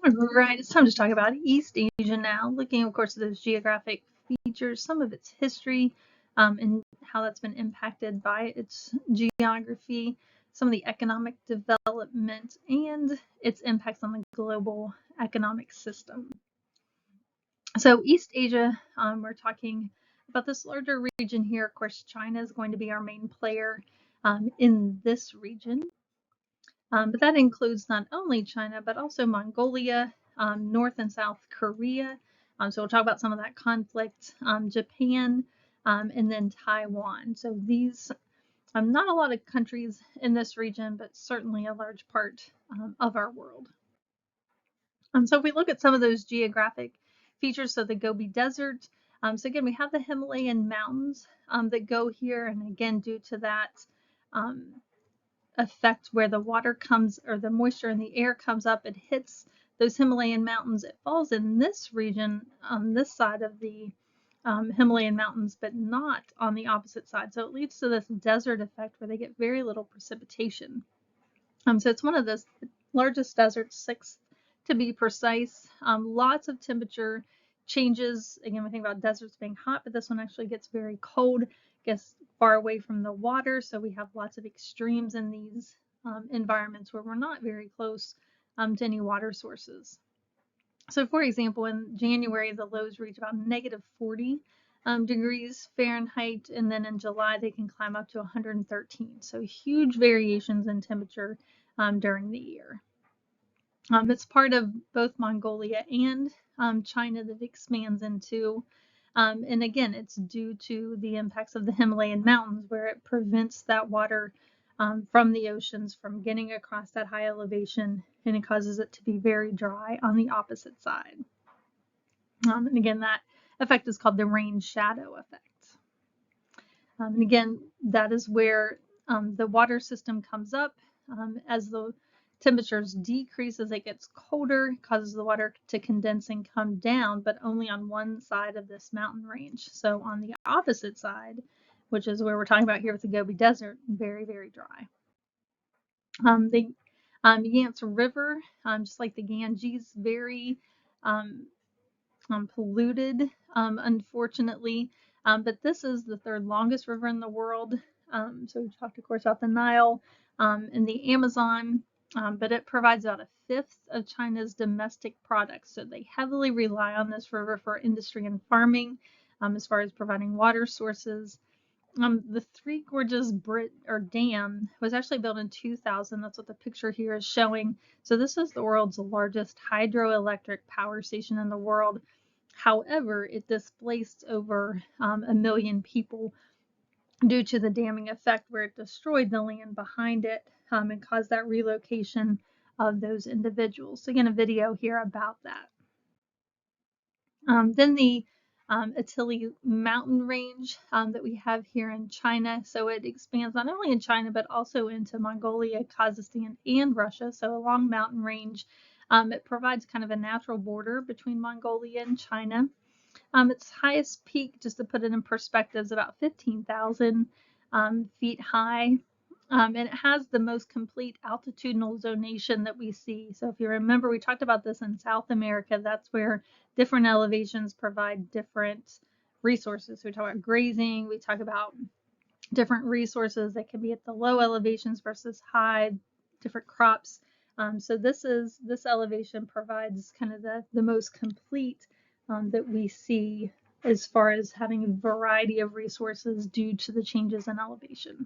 Right, it's time to talk about East Asia now, looking, of course, at those geographic features, some of its history, and how that's been impacted by its geography, some of the economic development, and its impacts on the global economic system. So East Asia, we're talking about this larger region here. Of course, China is going to be our main player in this region. But that includes not only China, but also Mongolia, North and South Korea. So we'll talk about some of that conflict, Japan, and then Taiwan. So these, not a lot of countries in this region, but certainly a large part of our world. So if we look at some of those geographic features, so the Gobi Desert, so again, we have the Himalayan mountains that go here, and again, due to that effect where the water comes, or the moisture in the air comes up, it hits those Himalayan mountains, it falls in this region on this side of the Himalayan mountains, but not on the opposite side. So it leads to this desert effect where they get very little precipitation. So it's one of the largest deserts, 6 to be precise. Lots of temperature changes. Again, we think about deserts being hot, but this one actually gets very cold, gets far away from the water. So we have lots of extremes in these environments where we're not very close to any water sources. So for example, in January, the lows reach about -40 degrees Fahrenheit, and then in July they can climb up to 113. So huge variations in temperature during the year. It's part of both Mongolia and China that expands into. And again, it's due to the impacts of the Himalayan mountains, where it prevents that water from the oceans from getting across that high elevation, and it causes it to be very dry on the opposite side. And again, that effect is called the rain shadow effect. And again, that is where the water system comes up as the temperatures decrease, as it gets colder, it causes the water to condense and come down, but only on one side of this mountain range. So on the opposite side, which is where we're talking about here with the Gobi Desert, very, very dry. The Yangtze River, just like the Ganges, very polluted, unfortunately, but this is the 3rd longest river in the world. So we've talked, of course, about the Nile and the Amazon, but it provides about 1/5 of China's domestic products. So they heavily rely on this river for industry and farming, as far as providing water sources. The Three Gorges Dam was actually built in 2000. That's what the picture here is showing. So this is the world's largest hydroelectric power station in the world. However, it displaced over 1 million people due to the damming effect, where it destroyed the land behind it and caused that relocation of those individuals. So again, a video here about that. Then the Itali mountain range that we have here in China. So it expands not only in China, but also into Mongolia, Kazakhstan, and Russia. So a long mountain range. It provides kind of a natural border between Mongolia and China. Its highest peak, just to put it in perspective, is about 15,000 feet high. And it has the most complete altitudinal zonation that we see. So if you remember, we talked about this in South America. That's where different elevations provide different resources. So we talk about grazing, we talk about different resources that can be at the low elevations versus high, different crops. So this elevation provides kind of the most complete that we see, as far as having a variety of resources due to the changes in elevation.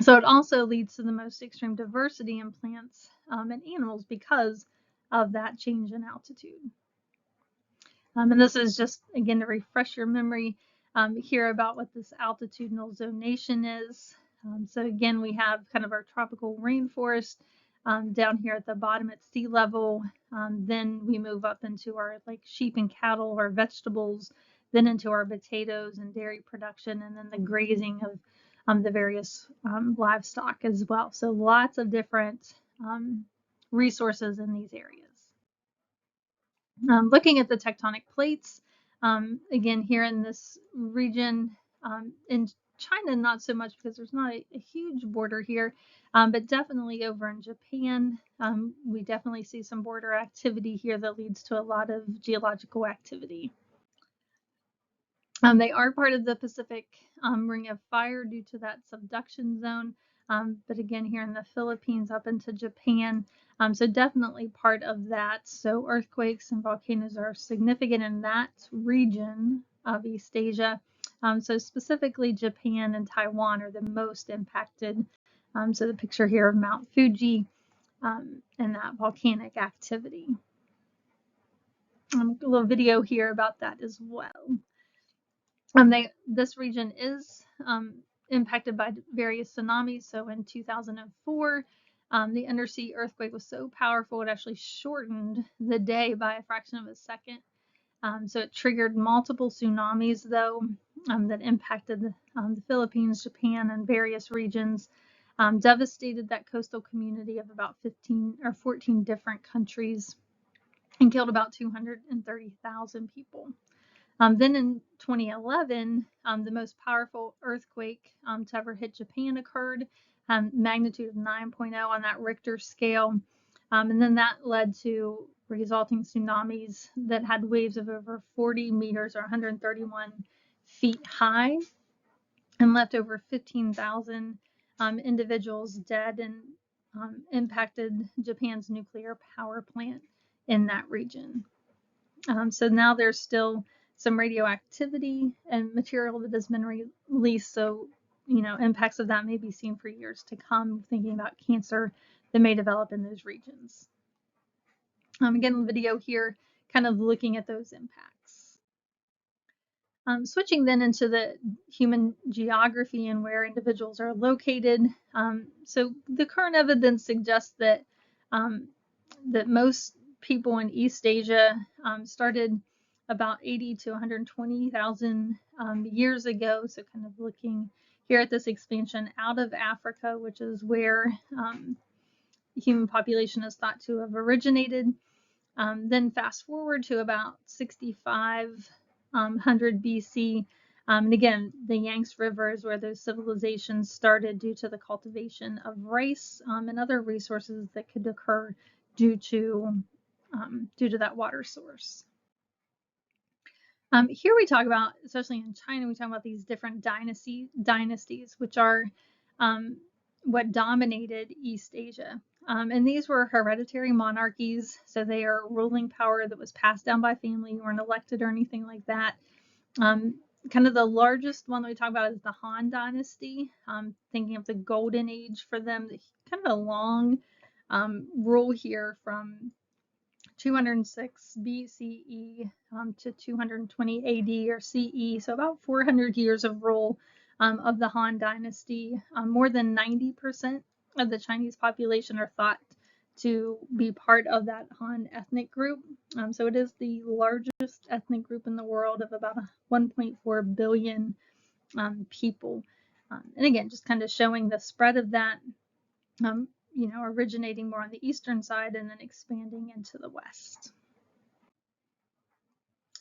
So it also leads to the most extreme diversity in plants and animals because of that change in altitude. And this is just, again, to refresh your memory here about what this altitudinal zonation is. So again, we have kind of our tropical rainforest down here at the bottom at sea level. Then we move up into our sheep and cattle, our vegetables, then into our potatoes and dairy production, and then the grazing of the various livestock as well. So lots of different resources in these areas. Looking at the tectonic plates, again, here in this region, in China, not so much because there's not a huge border here, but definitely over in Japan, we definitely see some border activity here that leads to a lot of geological activity. They are part of the Pacific Ring of Fire due to that subduction zone, but again, here in the Philippines up into Japan, so definitely part of that. So earthquakes and volcanoes are significant in that region of East Asia. So specifically Japan and Taiwan are the most impacted. So the picture here of Mount Fuji and that volcanic activity. A little video here about that as well. This region is impacted by various tsunamis. So in 2004, the undersea earthquake was so powerful it actually shortened the day by a fraction of a second. So it triggered multiple tsunamis, though, that impacted the Philippines, Japan, and various regions, devastated that coastal community of about 15 or 14 different countries, and killed about 230,000 people. Then in 2011, the most powerful earthquake to ever hit Japan occurred, magnitude of 9.0 on that Richter scale. And then that led to resulting tsunamis that had waves of over 40 meters or 131 feet high and left over 15,000 individuals dead and impacted Japan's nuclear power plant in that region. So now there's still some radioactivity and material that has been released. So, impacts of that may be seen for years to come, thinking about cancer that may develop in those regions. Again, the video here kind of looking at those impacts. Switching then into the human geography and where individuals are located. So the current evidence suggests that that most people in East Asia started about 80 to 120,000 years ago. So kind of looking here at this expansion out of Africa, which is where human population is thought to have originated. Then fast forward to about 6,500 BC. And again, the Yangtze River is where those civilizations started due to the cultivation of rice and other resources that could occur due to that water source. Here we talk about, especially in China, we talk about these different dynasties, which are what dominated East Asia. And these were hereditary monarchies, so they are ruling power that was passed down by family. You weren't elected or anything like that. Kind of the largest one that we talk about is the Han Dynasty, thinking of the golden age for them, kind of a long rule here from 206 BCE to 220 AD or CE, so about 400 years of rule of the Han Dynasty. More than 90% of the Chinese population are thought to be part of that Han ethnic group. So it is the largest ethnic group in the world of about 1.4 billion people. And again, just kind of showing the spread of that, originating more on the eastern side and then expanding into the west.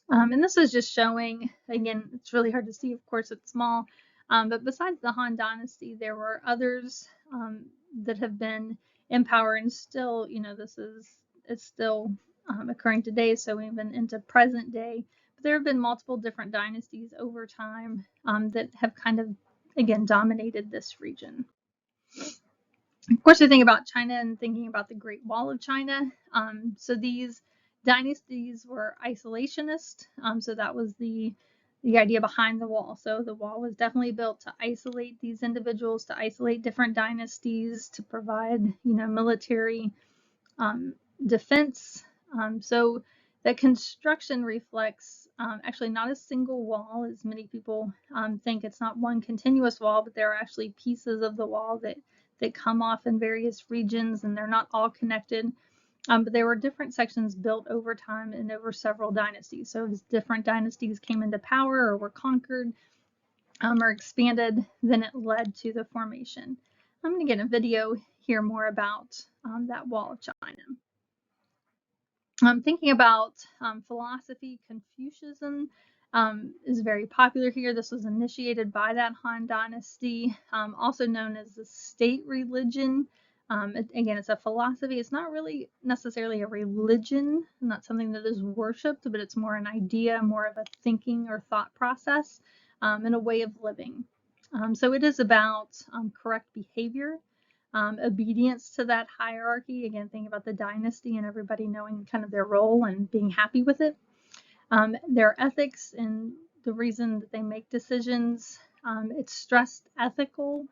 And this is just showing, again, it's really hard to see, of course, it's small, but besides the Han Dynasty, there were others that have been in power, and still, it's still occurring today, so even into present day. But there have been multiple different dynasties over time that have kind of, again, dominated this region. Of course, we think about China and thinking about the Great Wall of China. So these dynasties were isolationist. So that was the idea behind the wall. So the wall was definitely built to isolate these individuals, to isolate different dynasties, to provide, military defense. So the construction reflects actually not a single wall, as many people think. It's not one continuous wall, but there are actually pieces of the wall that come off in various regions, and they're not all connected. But there were different sections built over time and over several dynasties. So as different dynasties came into power or were conquered or expanded, then it led to the formation. I'm going to get a video here more about that Wall of China. Thinking about philosophy, Confucianism is very popular here. This was initiated by that Han Dynasty, also known as the state religion. Again, it's a philosophy. It's not really necessarily a religion, not something that is worshipped, but it's more an idea, more of a thinking or thought process, and a way of living. So it is about correct behavior, obedience to that hierarchy. Again, think about the dynasty and everybody knowing kind of their role and being happy with it. Their ethics and the reason that they make decisions. It's stressed ethical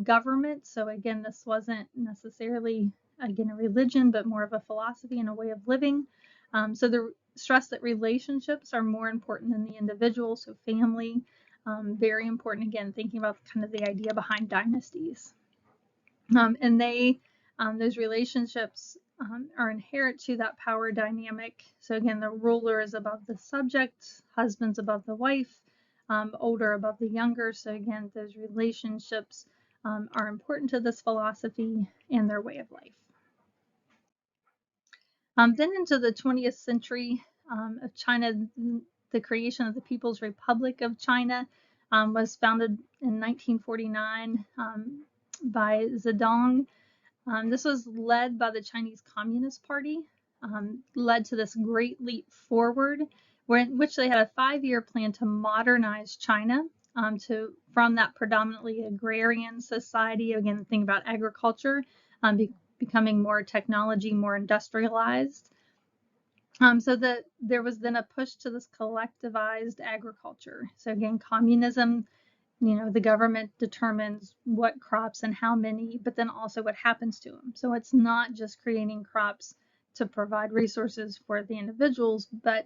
government. So again, this wasn't necessarily, again, a religion, but more of a philosophy and a way of living. So the stress that relationships are more important than the individual. So family, very important. Again, thinking about kind of the idea behind dynasties. And those relationships are inherent to that power dynamic. So again, the ruler is above the subject, husband's above the wife, older above the younger. So again, those relationships are important to this philosophy and their way of life. Then into the 20th century of China, the creation of the People's Republic of China was founded in 1949 by Zedong. This was led by the Chinese Communist Party, led to this great leap forward, in which they had a 5-year plan to modernize China from that predominantly agrarian society. Again, think about agriculture, becoming more technology, more industrialized. So that there was then a push to this collectivized agriculture. So again, communism, the government determines what crops and how many, but then also what happens to them. So it's not just creating crops to provide resources for the individuals, but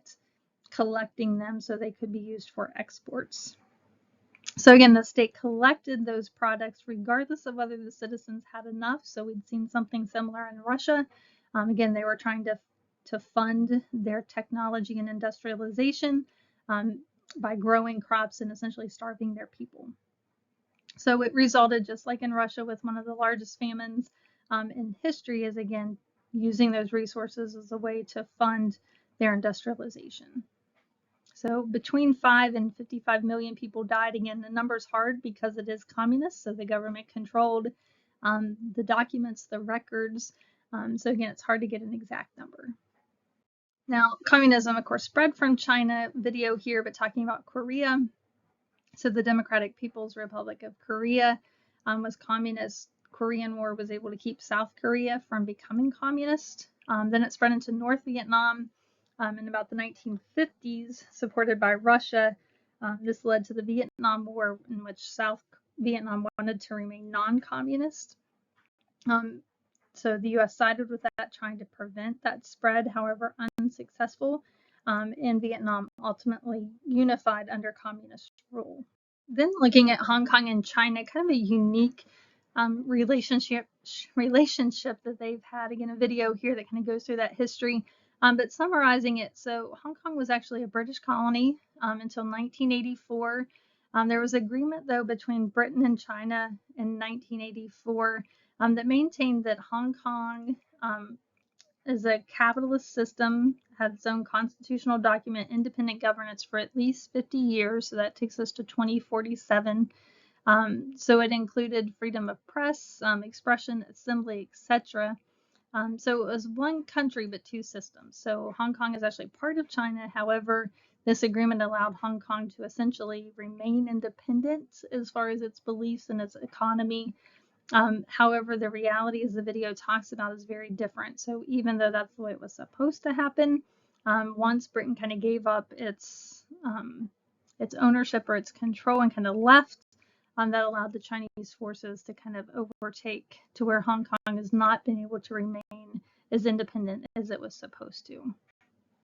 collecting them so they could be used for exports. So again, the state collected those products regardless of whether the citizens had enough. So we'd seen something similar in Russia. Again, they were trying to fund their technology and industrialization by growing crops and essentially starving their people. So it resulted, just like in Russia, with one of the largest famines in history, is again using those resources as a way to fund their industrialization. So between 5 and 55 million people died. Again, the number's hard because it is communist, so the government controlled the documents, the records. So again, it's hard to get an exact number. Now, communism, of course, spread from China. Video here, but talking about Korea. So the Democratic People's Republic of Korea was communist. Korean War was able to keep South Korea from becoming communist. Then it spread into North Vietnam in about the 1950s, supported by Russia. This led to the Vietnam War, in which South Vietnam wanted to remain non-communist. So the U.S. sided with that, trying to prevent that spread, however unsuccessful. And Vietnam ultimately unified under communist rule. Then looking at Hong Kong and China, kind of a unique relationship that they've had. Again, a video here that kind of goes through that history, but summarizing it. So Hong Kong was actually a British colony until 1984. There was agreement, though, between Britain and China in 1984 that maintained that Hong Kong is a capitalist system, had its own constitutional document, independent governance for at least 50 years. So that takes us to 2047. So it included freedom of press, expression, assembly, etc. So it was one country, but two systems. So Hong Kong is actually part of China. However, this agreement allowed Hong Kong to essentially remain independent as far as its beliefs and its economy. However, the reality, as the video talks about, is very different. So even though that's the way it was supposed to happen, once Britain kind of gave up its ownership or its control and kind of left, that allowed the Chinese forces to kind of overtake to where Hong Kong has not been able to remain as independent as it was supposed to.